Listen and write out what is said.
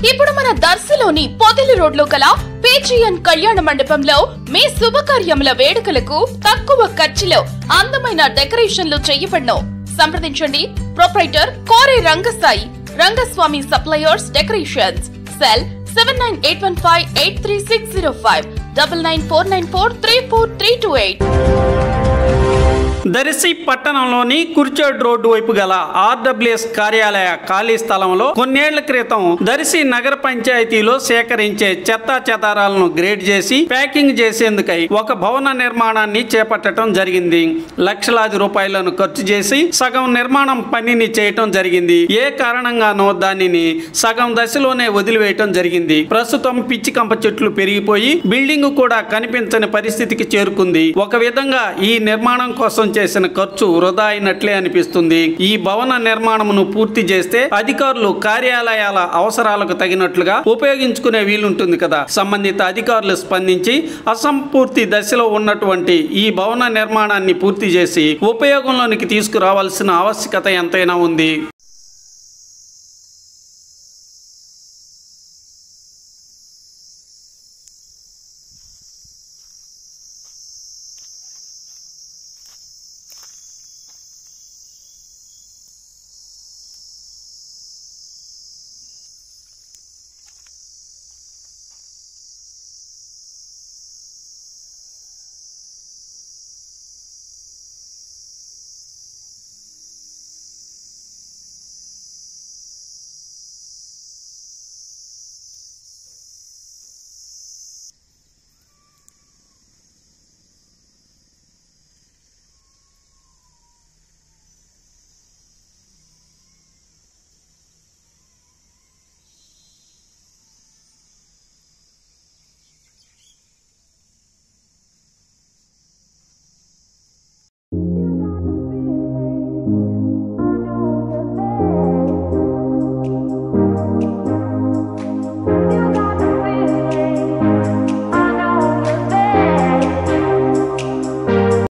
ఇప్పుడు మన దర్శిలోని పొదిలి రోడ్లో గల పేజియన్ కళ్యాణ మండపంలో మీ శుభకార్యముల వేడుకలకు తక్కువ ఖర్చులో అందమైన డెకరేషన్లు చేయబడును. సంప్రదించండి proprietor Kore Rangasai Rangaswamy suppliers decorations. Cell 7815836605 9949434328. Darsi పట్టణంలోని కుర్చేడ్ రోడ్డు వైపు గల ఆర్డబ్ల్యూఎస్ కార్యాలయ ఖాళీ స్థలంలో కొన్నేళ్ల క్రితం దర్శి నగర పంచాయతీలో సేకరించే చెత్తా చెదారాలను గ్రేడ్ చేసి ప్యాకింగ్ చేసేందుకై ఒక భవన నిర్మాణాన్ని చేపట్టడం జరిగింది. లక్షలాది రూపాయలను ఖర్చు చేసి సగం నిర్మాణం పనిని చేయటం జరిగింది. ఏ కారణంగానో దానిని సగం దశలోనే వదిలివేయటం జరిగింది. ప్రస్తుతం పిచ్చి కంప చెట్లు పెరిగిపోయి బిల్డింగ్ కూడా కనిపించని పరిస్థితికి చేరుకుంది. ఒక విధంగా ఈ నిర్మాణం కోసం చేసిన ఖర్చు వృధా అయినట్లే అనిపిస్తుంది. ఈ భవన నిర్మాణమును పూర్తి చేస్తే అధికారులు కార్యాలయాల అవసరాలకు తగినట్లుగా ఉపయోగించుకునే వీలుంటుంది కదా. సంబంధిత అధికారులు స్పందించి అసంపూర్తి దశలో ఉన్నటువంటి ఈ భవన నిర్మాణాన్ని పూర్తి చేసి ఉపయోగంలోనికి తీసుకురావాల్సిన ఆవశ్యకత ఎంతైనా ఉంది.